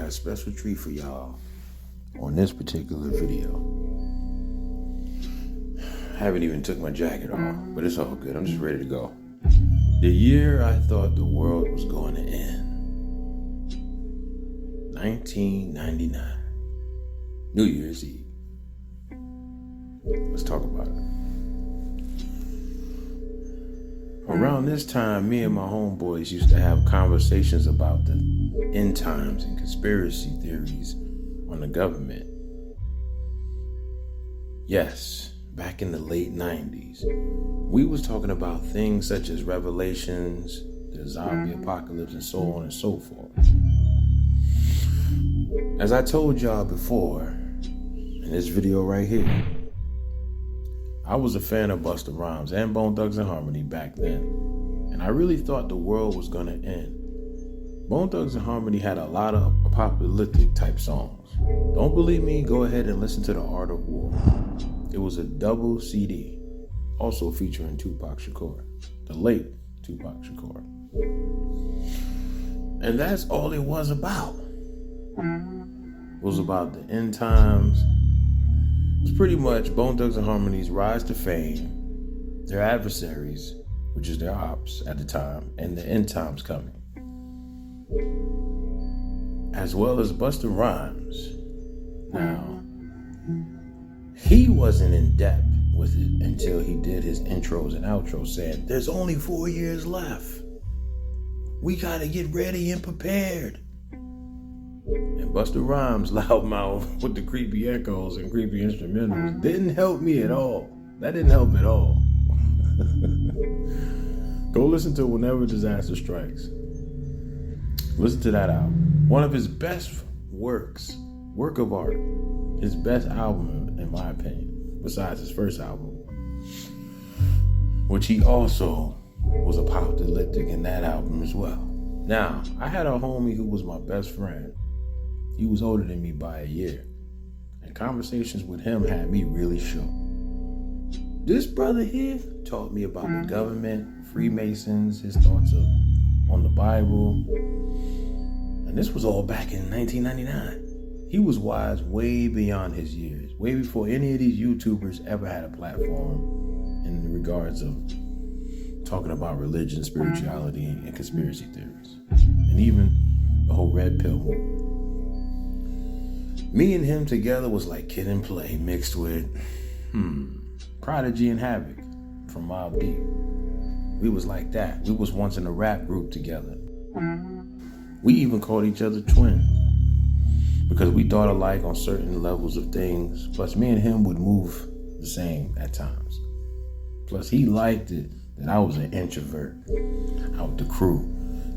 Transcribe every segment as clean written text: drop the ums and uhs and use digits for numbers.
got a special treat for y'all on this particular video. I haven't even took my jacket off, but it's all good. I'm just ready to go. The year I thought the world was going to end. 1999. New Year's Eve. Let's talk about it. Around this time, me and my homeboys used to have conversations about the end times and conspiracy theories on the government. Yes, back in the late 90s, we was talking about things such as Revelations, the zombie apocalypse, and so on and so forth. As I told y'all before, in this video right here, I was a fan of Busta Rhymes and Bone Thugs-n-Harmony back then, and I really thought the world was gonna end. Bone Thugs-n-Harmony had a lot of apocalyptic type songs. Don't believe me? Go ahead and listen to The Art of War. It was a double CD, also featuring Tupac Shakur, the late Tupac Shakur. And that's all it was about. It was about the end times. It was pretty much Bone Thugs-n-Harmony's rise to fame, their adversaries, which is their ops at the time, and the end times coming. As well as Busta Rhymes. Now, he wasn't in depth with it until he did his intros and outros saying, there's only 4 years left. We gotta get ready and prepared. And Busta Rhymes' loudmouth with the creepy echoes and creepy instrumentals didn't help me at all. That didn't help at all. Go listen to Whenever Disaster Strikes. Listen to that album. One of his best work of art. His best album, in my opinion, besides his first album, which he also was apocalyptic in that album as well. Now, I had a homie who was my best friend. He was older than me by a year, and conversations with him had me really shook. This brother here taught me about the government, Freemasons, his thoughts on the Bible, and this was all back in 1999. He was wise way beyond his years, way before any of these YouTubers ever had a platform in regards of talking about religion, spirituality, and conspiracy theories, and even the whole red pill movement. Me and him together was like Kid and Play mixed with Prodigy and Havoc from Mobb Deep. We was like that. We was once in a rap group together. We even called each other twin because we thought alike on certain levels of things. Plus, me and him would move the same at times. Plus, he liked it that I was an introvert out the crew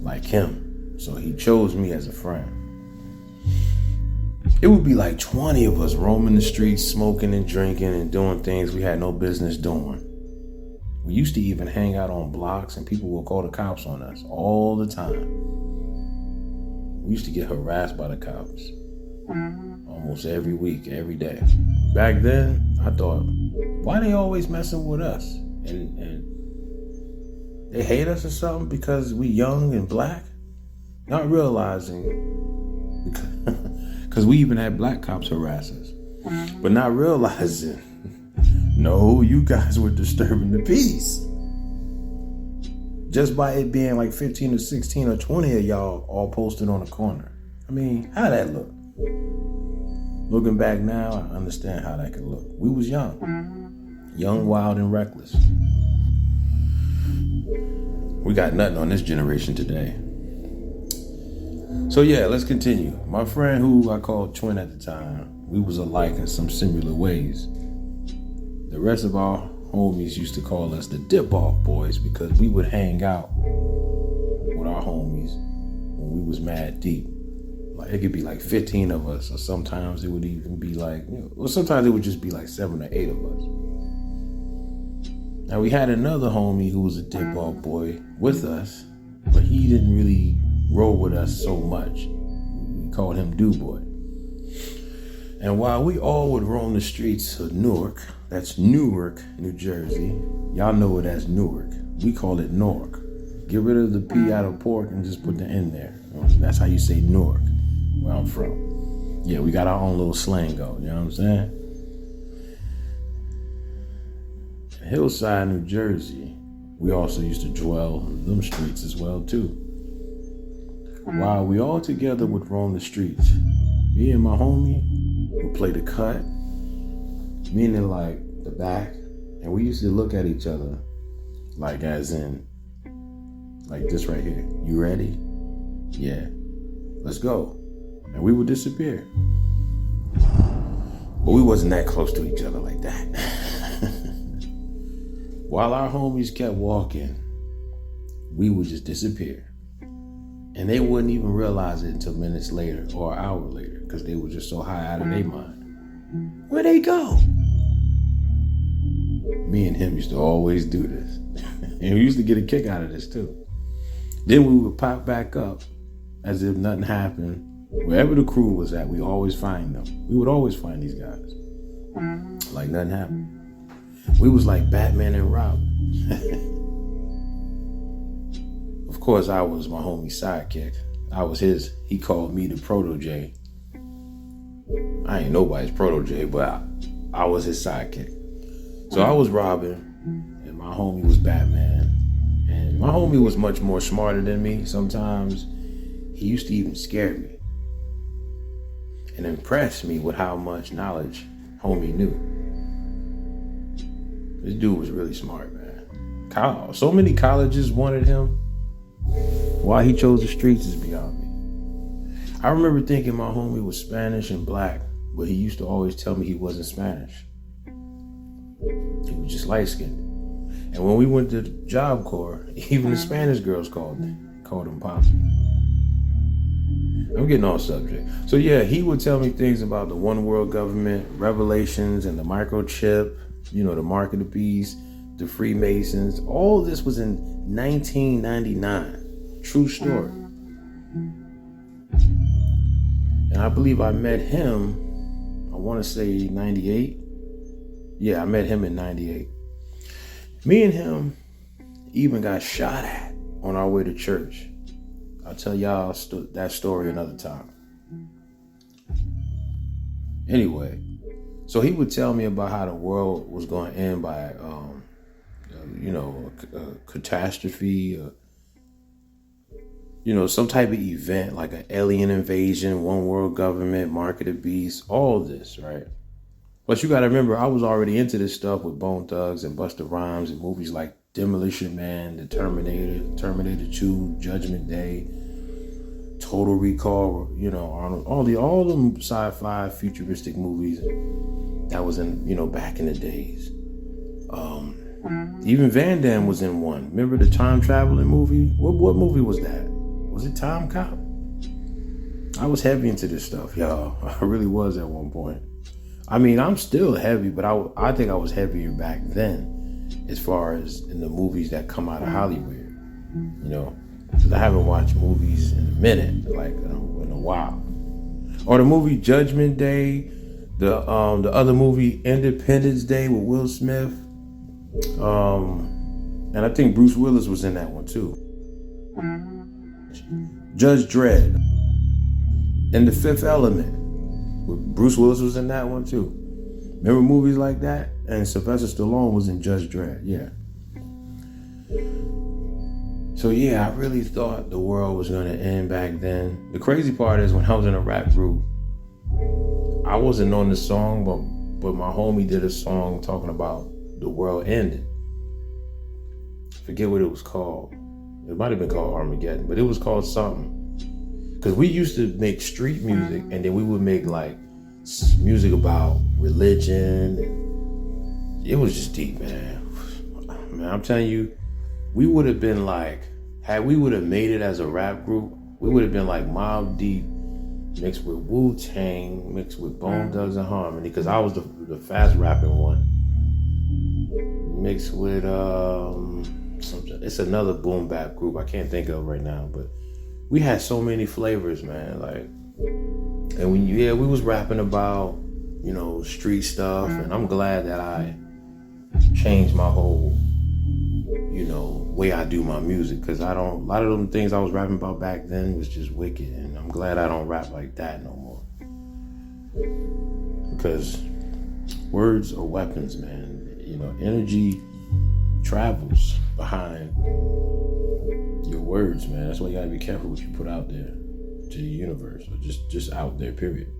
like him. So he chose me as a friend. It would be like 20 of us roaming the streets, smoking and drinking and doing things we had no business doing. We used to even hang out on blocks and people would call the cops on us all the time. We used to get harassed by the cops almost every week, every day. Back then, I thought, why they always messing with us? And they hate us or something because we young and black? Not realizing, because we even had black cops harass us. But not realizing, no, you guys were disturbing the peace. Just by it being like 15 or 16 or 20 of y'all all posted on a corner. I mean, how'd that look? Looking back now, I understand how that could look. We was young. Young, wild, and reckless. We got nothing on this generation today. So yeah, let's continue. My friend who I called twin at the time, we was alike in some similar ways. The rest of our homies used to call us the dip-off boys because we would hang out with our homies when we was mad deep. Like it could be like 15 of us, or sometimes it would even be like, or sometimes it would just be like 7 or 8 of us. Now we had another homie who was a dip-off boy with us, but he didn't really roll with us so much. We called him Do-Boy. And while we all would roam the streets of Newark, that's Newark, New Jersey. Y'all know it as Newark. We call it Newark. Get rid of the P out of pork and just put the N there. That's how you say Newark. where I'm from. Yeah, we got our own little slang go, you know what I'm saying? Hillside, New Jersey, we also used to dwell in them streets as well too. While we all together would roam the streets, me and my homie would play the cut, meaning like the back, and we used to look at each other like as in, like this right here. You ready? Yeah. Let's go. And we would disappear. But we wasn't that close to each other like that. While our homies kept walking, we would just disappear. And they wouldn't even realize it until minutes later or an hour later because they were just so high out of their mind. Where'd they go? Me and him used to always do this. And we used to get a kick out of this too. Then we would pop back up as if nothing happened. Wherever the crew was at, we always find them. We would always find these guys. Like nothing happened. We was like Batman and Robin. Of course, I was my homie's sidekick. I was his. He called me the protege. I ain't nobody's protege, but I was his sidekick. So I was Robin, and my homie was Batman. And my homie was much more smarter than me. Sometimes he used to even scare me and impress me with how much knowledge homie knew. This dude was really smart, man. So many colleges wanted him. Why he chose the streets is beyond me. I remember thinking my homie was Spanish and black, but he used to always tell me he wasn't Spanish. He was just light-skinned. And when we went to the Job Corps, even the Spanish girls called him Poppy. I'm getting off subject. So yeah, he would tell me things about the one world government, revelations, and the microchip, the mark of the beast, the Freemasons. All this was in 1999. True story. And I believe I met him, I want to say 98. Yeah, I met him in 98. Me and him even got shot at on our way to church. I'll tell y'all that story another time. Anyway, so he would tell me about how the world was going to end by, a catastrophe, some type of event like an alien invasion, one world government, mark of the beast, all this, right? But you got to remember, I was already into this stuff with Bone Thugs and Busta Rhymes and movies like Demolition Man, The Terminator, Terminator 2, Judgment Day, Total Recall, Arnold, all them sci-fi futuristic movies that was in, back in the days. Even Van Damme was in one. Remember the time traveling movie? What movie was that? Was it Time Cop? I was heavy into this stuff, y'all. I really was at one point. I mean, I'm still heavy, but I think I was heavier back then as far as in the movies that come out of Hollywood, because I haven't watched movies in a minute, like in a while. Or the movie Judgment Day, the other movie Independence Day with Will Smith, and I think Bruce Willis was in that one too. Judge Dredd and The Fifth Element. Bruce Willis was in that one too. Remember movies like that? And Sylvester Stallone was in Judge Dredd, yeah. So yeah, I really thought the world was gonna end back then. The crazy part is when I was in a rap group, I wasn't on the song, but my homie did a song talking about the world ending. Forget what it was called. It might have been called Armageddon, but it was called something. Because we used to make street music, and then we would make like music about religion. It was just deep, man. Man, I'm telling you, we would have been like, had we would have made it as a rap group, we would have been like Mobb Deep mixed with Wu-Tang, mixed with Bone Thugs and Harmony, because I was the fast rapping one. Mixed with it's another boom bap group I can't think of right now, but we had so many flavors, man. Like, and we was rapping about, street stuff, and I'm glad that I changed my whole, way I do my music, because a lot of them things I was rapping about back then was just wicked, and I'm glad I don't rap like that no more. Because words are weapons, man. You know, energy travels behind your words, man. That's why you gotta be careful what you put out there to the universe, or just out there, period.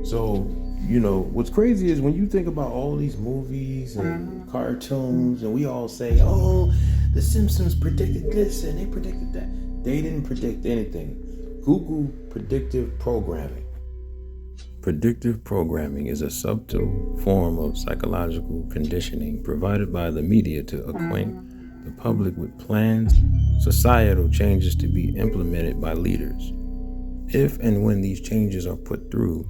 So, you know, what's crazy is when you think about all these movies and cartoons, and we all say, oh, the Simpsons predicted this and they predicted that. They didn't predict anything. Google predictive programming. Predictive programming is a subtle form of psychological conditioning provided by the media to acquaint the public with plans, societal changes to be implemented by leaders. If and when these changes are put through,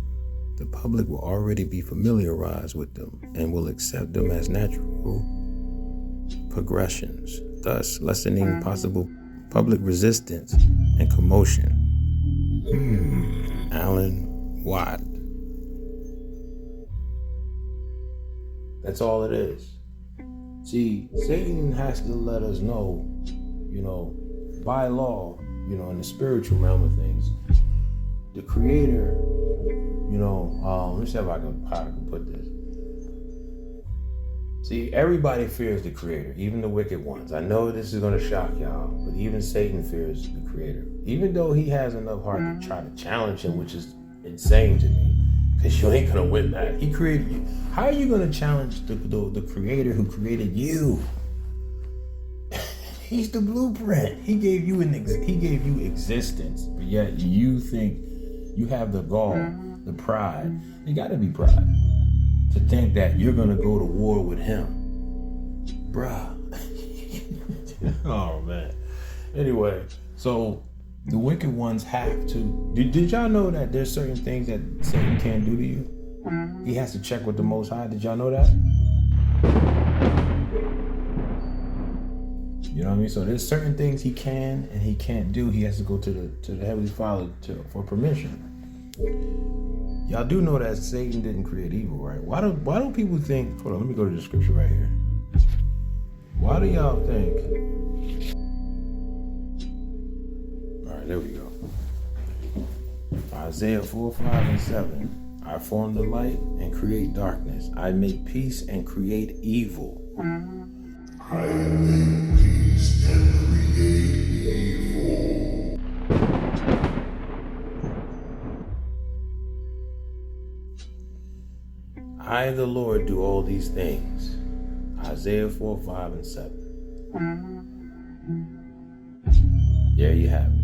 the public will already be familiarized with them and will accept them as natural progressions, thus lessening possible public resistance and commotion. Alan Watt. That's all it is. See, Satan has to let us know, you know, by law, you know, in the spiritual realm of things, the creator, you know, let me see how I can put this. See, everybody fears the creator, even the wicked ones. I know this is going to shock y'all, but even Satan fears the creator. Even though he has enough heart to try to challenge him, which is insane to me, because you ain't going to win that. He created you. How are you going to challenge the creator who created you? He's the blueprint. He gave you existence, but yet you think you have the gall, the pride. You got to be pride to think that you're going to go to war with him. Bruh. Oh, man. Anyway, so the wicked ones have to. Did y'all know that there's certain things that Satan can't do to you? He has to check with the Most High. Did y'all know that? You know what I mean? So there's certain things he can and he can't do. He has to go to the Heavenly Father for permission. Y'all do know that Satan didn't create evil, right? Why do people think? Hold on, let me go to the scripture right here. Why do y'all think? All right, there we go. Isaiah 4, 5, and 7. I form the light and create darkness. I make peace and create evil. I make peace and create evil. I, the Lord, do all these things. Isaiah 4, 5, and 7. There you have it.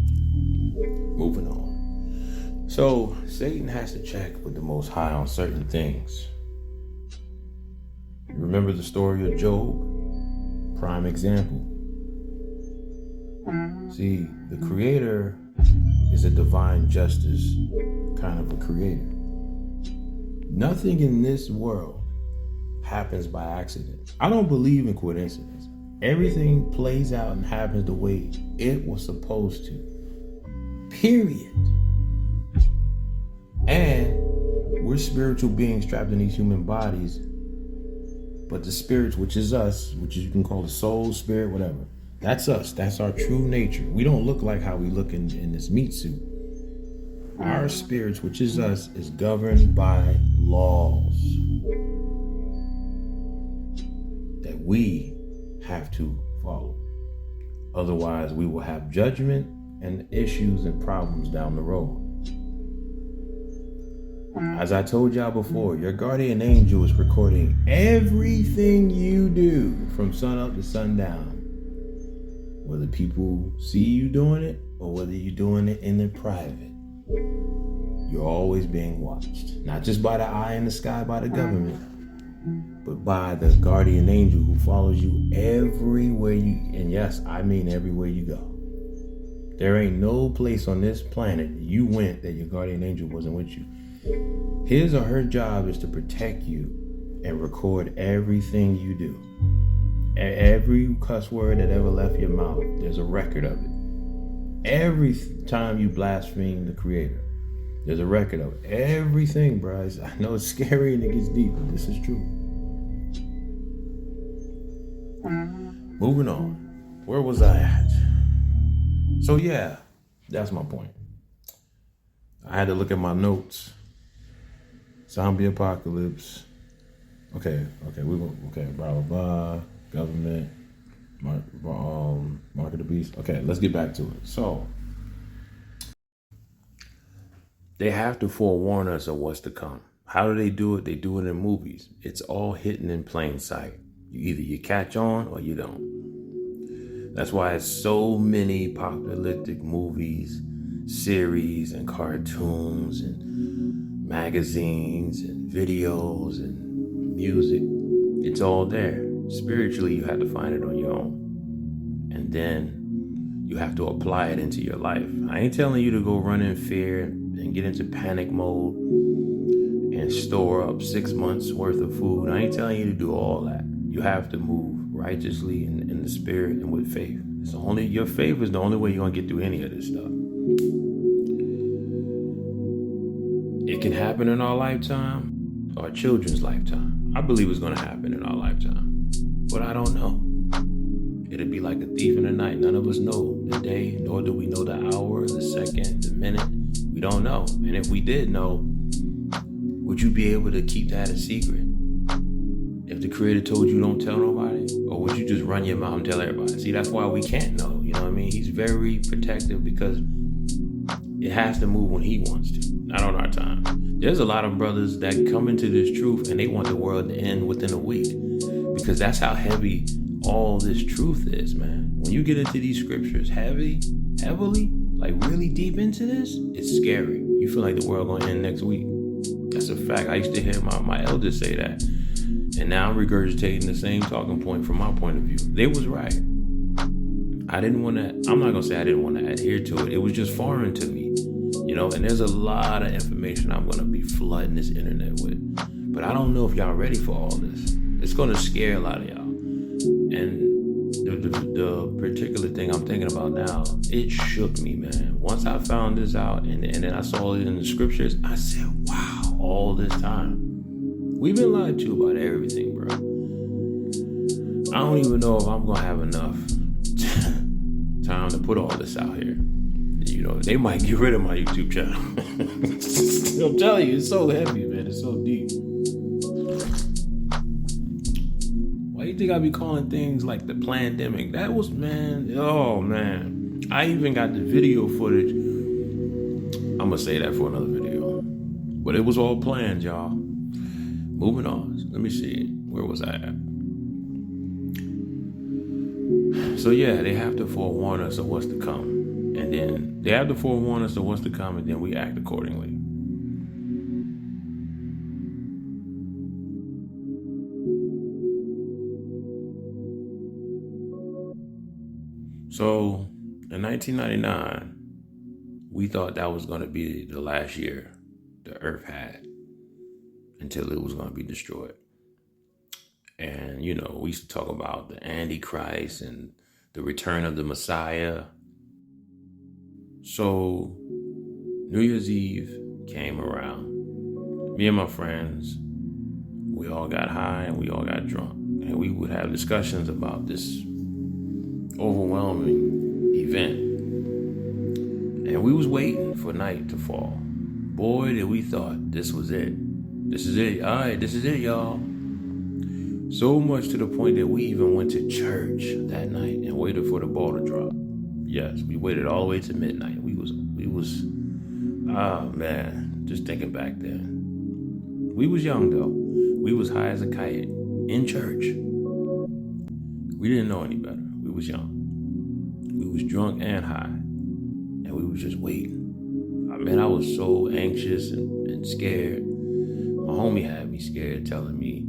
Moving on. So, Satan has to check with the Most High on certain things. You remember the story of Job? Prime example. See, the Creator is a divine justice kind of a creator. Nothing in this world happens by accident. I don't believe in coincidence. Everything plays out and happens the way it was supposed to. Period. And we're spiritual beings trapped in these human bodies. But the spirits, which is us, which you can call the soul, spirit, whatever, that's us. That's our true nature. We don't look like how we look in this meat suit. Our spirits, which is us, is governed by laws that we have to follow. Otherwise, we will have judgment and issues and problems down the road. As I told y'all before, your guardian angel is recording everything you do from sun up to sundown. Whether people see you doing it or whether you're doing it in the private, you're always being watched. Not just by the eye in the sky by the government, but by the guardian angel who follows you everywhere you, and yes, I mean everywhere you go. There ain't no place on this planet you went that your guardian angel wasn't with you. His or her job is to protect you and record everything you do. Every cuss word that ever left your mouth, there's a record of it. Every time you blaspheme the Creator, there's a record of it. Everything, bro. I know it's scary and it gets deep, but this is true. Moving on. Where was I at? So yeah, that's my point. I had to look at my notes. Zombie apocalypse. Okay, blah blah blah. Government, mark of the beast. Okay, let's get back to it. So they have to forewarn us of what's to come. How do they do it? They do it in movies. It's all hidden in plain sight. Either you catch on or you don't. That's why it's so many apocalyptic movies, series, and cartoons, and magazines, and videos, and music. It's all there. Spiritually, you have to find it on your own. And then you have to apply it into your life. I ain't telling you to go run in fear and get into panic mode and store up 6 months worth of food. I ain't telling you to do all that. You have to move righteously in the spirit and with faith. Your faith is the only way you're gonna get through any of this stuff. It can happen in our lifetime, our children's lifetime. I believe it's gonna happen in our lifetime, but I don't know. It'll be like a thief in the night. None of us know the day, nor do we know the hour, the second, the minute. We don't know. And if we did know, would you be able to keep that a secret? If the Creator told you don't tell nobody, or would you just run your mouth and tell everybody? See, that's why we can't know. You know what I mean? He's very protective because it has to move when he wants to, not on our time. There's a lot of brothers that come into this truth and they want the world to end within a week because that's how heavy all this truth is, man. When you get into these scriptures heavily, like really deep into this, it's scary. You feel like the world gonna end next week. That's a fact. I used to hear my elders say that. And now I'm regurgitating the same talking point from my point of view. They was right. I'm not gonna say I didn't want to adhere to it. It was just foreign to me, and there's a lot of information I'm gonna be flooding this internet with. But I don't know if y'all ready for all this. It's gonna scare a lot of y'all. And the particular thing I'm thinking about now, it shook me, man. Once I found this out and then I saw it in the scriptures, I said, wow, all this time. We've been lied to about everything, bro. I don't even know if I'm gonna have enough time to put all this out here. They might get rid of my YouTube channel. I'm telling you, it's so heavy, man. It's so deep. Why do you think I be calling things like the pandemic? That was, man. Oh, man. I even got the video footage. I'm gonna say that for another video. But it was all planned, y'all. Moving on. Let me see. Where was I at? So yeah, they have to forewarn us of what's to come. And then they have to forewarn us of what's to come, and then we act accordingly. So in 1999, we thought that was going to be the last year the earth had until it was going to be destroyed. And, we used to talk about the Antichrist and the return of the Messiah. So New Year's Eve came around. Me and my friends, we all got high and we all got drunk. And we would have discussions about this overwhelming event. And we was waiting for night to fall. Boy, did we thought this was it. This is it. All right, this is it, y'all. So much to the point that we even went to church that night and waited for the ball to drop. Yes, we waited all the way to midnight. We was, man, just thinking back then. We was young though. We was high as a kite in church. We didn't know any better. We was young. We was drunk and high. And we was just waiting. Man, I was so anxious and scared. My homie had me scared, telling me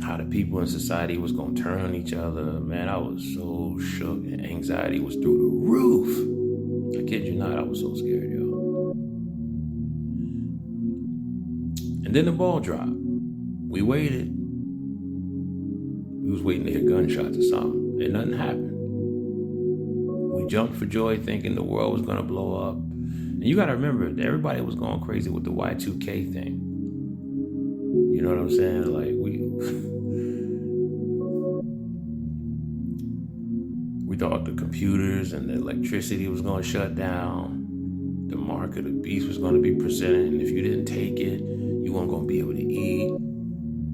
how the people in society was gonna turn on each other. Man, I was so shook and anxiety was through the roof. I kid you not, I was so scared, y'all. And then the ball dropped. We waited. We was waiting to hear gunshots or something, and nothing happened. We jumped for joy thinking the world was gonna blow up. And you gotta remember, everybody was going crazy with the Y2K thing. You know what I'm saying? Like We thought the computers and the electricity was going to shut down. The mark of the beast was going to be presented. And if you didn't take it, you weren't going to be able to eat.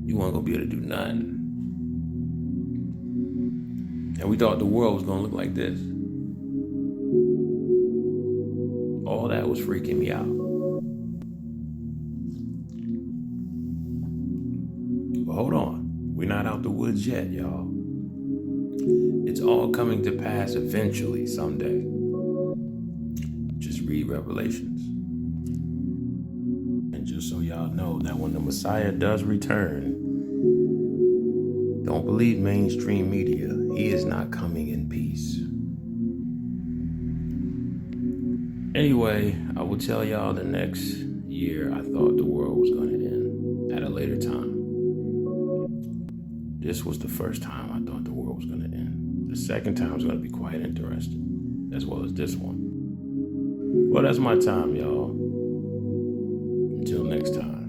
You weren't going to be able to do nothing. And we thought the world was going to look like this. All that was freaking me out. But hold on. We're not out the woods yet, y'all. It's all coming to pass eventually someday. Just read Revelations. And just so y'all know that when the Messiah does return, don't believe mainstream media. He is not coming in peace. Anyway, I will tell y'all the next year I thought the world was going to end at a later time. This was the first time I thought the world was going to end. The second time is going to be quite interesting, as well as this one. Well, that's my time, y'all. Until next time.